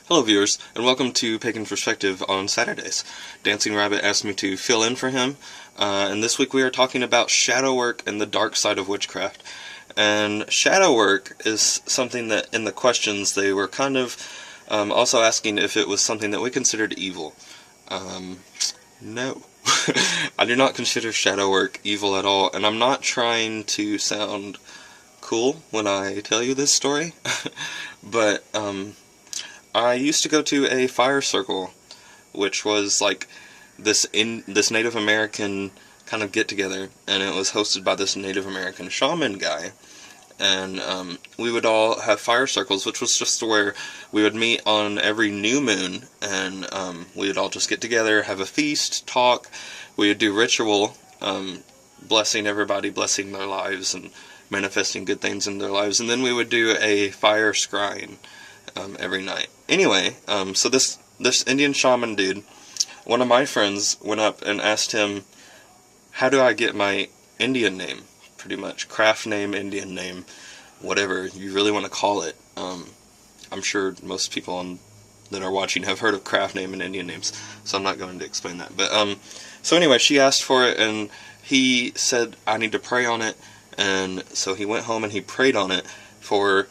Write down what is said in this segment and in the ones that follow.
Hello viewers, and welcome to Pagan Perspective on Saturdays. Dancing Rabbit asked me to fill in for him, and this week we are talking about shadow work and the dark side of witchcraft. And shadow work is something that in the questions they were kind of also asking if it was something that we considered evil. No. I do not consider shadow work evil at all, and I'm not trying to sound cool when I tell you this story, but I used to go to a fire circle, which was like this Native American kind of get-together, and it was hosted by this Native American shaman guy, and we would all have fire circles, which was just where we would meet on every new moon, and we would all just get together, have a feast, talk, we would do ritual, blessing everybody, blessing their lives, and manifesting good things in their lives, and then we would do a fire scrying every night. Anyway, so this Indian shaman dude, one of my friends went up and asked him, how do I get my Indian name? Pretty much, craft name, Indian name, whatever you really want to call it. I'm sure most people that are watching have heard of craft name and Indian names, so I'm not going to explain that. But so anyway, she asked for it, and he said, I need to pray on it, and so he went home and he prayed on it for,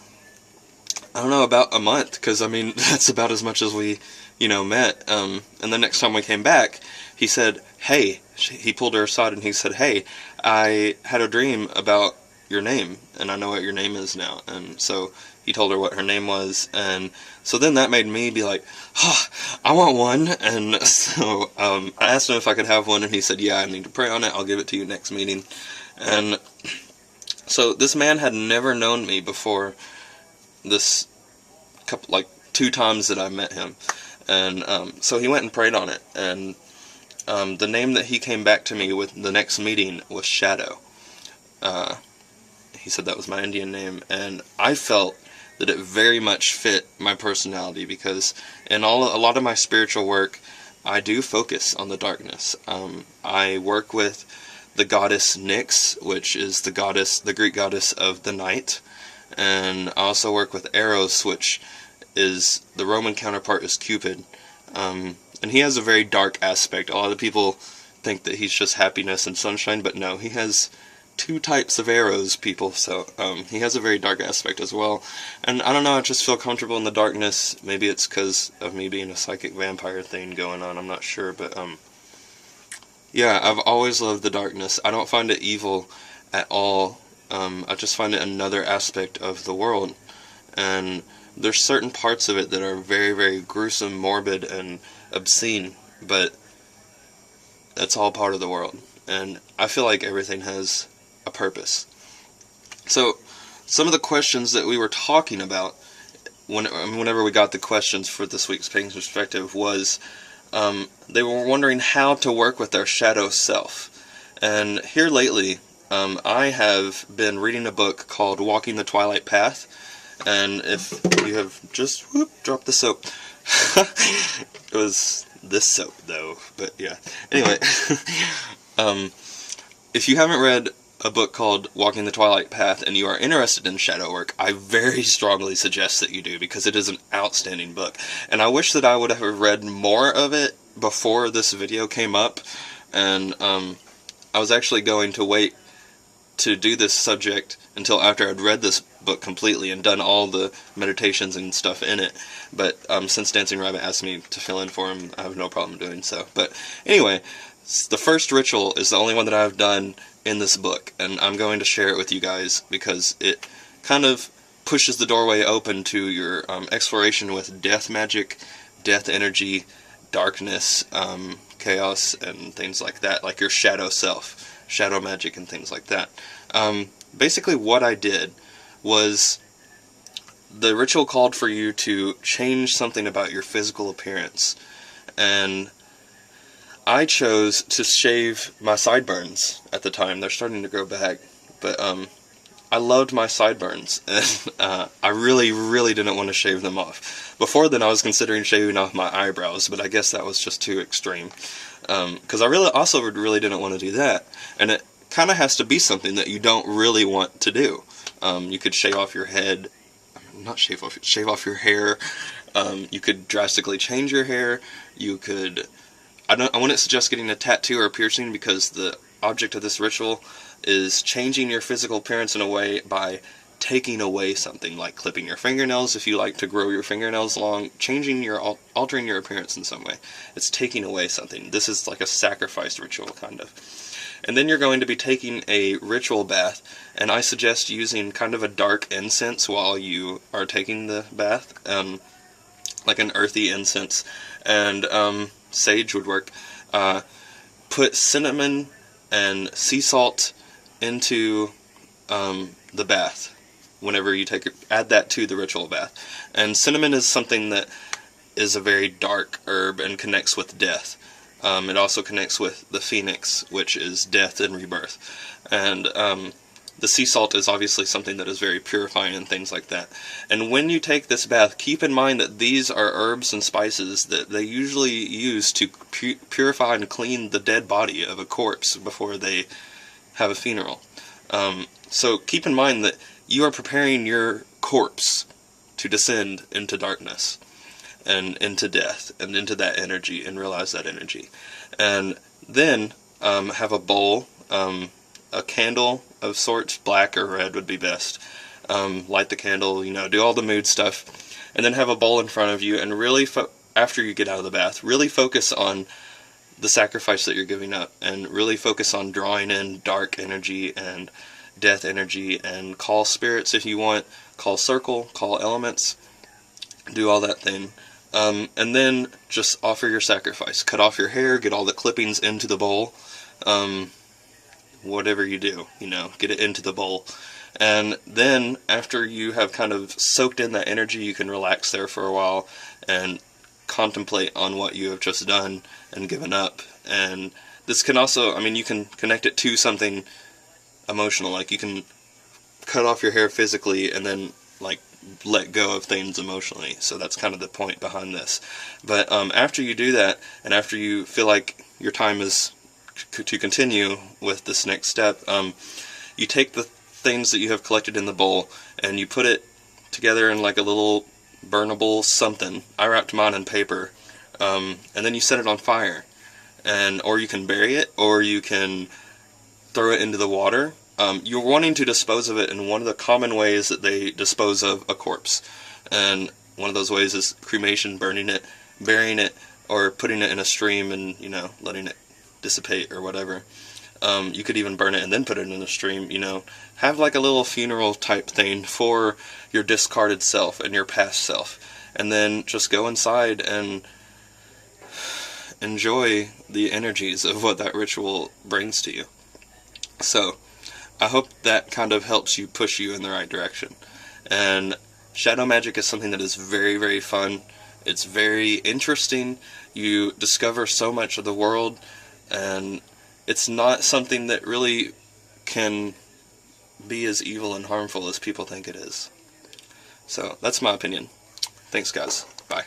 I don't know, about a month, because, I mean, that's about as much as we, met, and the next time we came back, he said, hey, he pulled her aside and he said, hey, I had a dream about your name, and I know what your name is now, and so he told her what her name was, and so then that made me be like, oh, I want one, and so I asked him if I could have one, and he said, yeah, I need to pray on it, I'll give it to you next meeting, and so this man had never known me before this couple, like 2 times that I met him, and so he went and prayed on it, and the name that he came back to me with the next meeting was Shadow. He said that was my Indian name, and I felt that it very much fit my personality, because in a lot of my spiritual work, I do focus on the darkness. I work with the goddess Nyx, which is the Greek goddess of the night, and I also work with Eros, which is the Roman counterpart is Cupid, and he has a very dark aspect. A lot of people think that he's just happiness and sunshine, but no, he has 2 types of arrows, people, so he has a very dark aspect as well, and I don't know, I just feel comfortable in the darkness. Maybe it's because of me being a psychic vampire thing going on, I'm not sure, but yeah, I've always loved the darkness. I don't find it evil at all. I just find it another aspect of the world, and there's certain parts of it that are very, very gruesome, morbid, and obscene, but that's all part of the world, and I feel like everything has a purpose. So, some of the questions that we were talking about, whenever we got the questions for this week's Pagan Perspective, was, they were wondering how to work with their shadow self, and here lately, I have been reading a book called Walking the Twilight Path, and if you have just, dropped the soap, it was this soap though, but yeah, anyway, if you haven't read a book called Walking the Twilight Path and you are interested in shadow work, I very strongly suggest that you do, because it is an outstanding book, and I wish that I would have read more of it before this video came up, and I was actually going to wait to do this subject until after I'd read this book completely and done all the meditations and stuff in it, but since Dancing Rabbit asked me to fill in for him, I have no problem doing so. But anyway, the first ritual is the only one that I've done in this book, and I'm going to share it with you guys because it kind of pushes the doorway open to your exploration with death magic, death energy, darkness, chaos, and things like that, like your shadow self, shadow magic, and things like that. Basically what I did was, the ritual called for you to change something about your physical appearance, and I chose to shave my sideburns at the time. They're starting to grow back, but I loved my sideburns, and I really, really didn't want to shave them off. Before then I was considering shaving off my eyebrows, but I guess that was just too extreme, because I really didn't want to do that, and it kind of has to be something that you don't really want to do. You could shave off your head, shave off your hair, You could drastically change your hair. You could... I wouldn't suggest getting a tattoo or a piercing, because the object of this ritual is changing your physical appearance in a way by taking away something, like clipping your fingernails if you like to grow your fingernails long, altering your appearance in some way. It's taking away something. This is like a sacrifice ritual, kind of. And then you're going to be taking a ritual bath, and I suggest using kind of a dark incense while you are taking the bath, like an earthy incense, and sage would work. Put cinnamon and sea salt into the bath whenever you add that to the ritual bath. And cinnamon is something that is a very dark herb and connects with death. It also connects with the phoenix, which is death and rebirth. And the sea salt is obviously something that is very purifying and things like that. And when you take this bath, keep in mind that these are herbs and spices that they usually use to purify and clean the dead body of a corpse before they have a funeral. So keep in mind that you are preparing your corpse to descend into darkness and into death and into that energy, and realize that energy. And then have a bowl, a candle of sorts, black or red would be best. Light the candle, do all the mood stuff, and then have a bowl in front of you, and really, after you get out of the bath, really focus on the sacrifice that you're giving up, and really focus on drawing in dark energy and death energy, and call spirits if you want, call circle, call elements, do all that thing. And then just offer your sacrifice. Cut off your hair, get all the clippings into the bowl, whatever you do, get it into the bowl. And then, after you have kind of soaked in that energy, you can relax there for a while and contemplate on what you have just done and given up. And this can also, you can connect it to something emotional, like you can cut off your hair physically and then, like, let go of things emotionally. So that's kind of the point behind this. But after you do that, and after you feel like your time is to continue with this next step, you take the things that you have collected in the bowl and you put it together in like a little burnable something. I wrapped mine in paper, and then you set it on fire, or you can bury it, or you can throw it into the water. You're wanting to dispose of it in one of the common ways that they dispose of a corpse, and one of those ways is cremation, burning it, burying it, or putting it in a stream and letting it dissipate or whatever. You could even burn it and then put it in a stream. Have like a little funeral type thing for your discarded self and your past self, and then just go inside and enjoy the energies of what that ritual brings to you. So I hope that kind of helps you, push you in the right direction. And shadow magic is something that is very, very fun. It's very interesting. You discover so much of the world, and it's not something that really can be as evil and harmful as people think it is. So that's my opinion. Thanks, guys.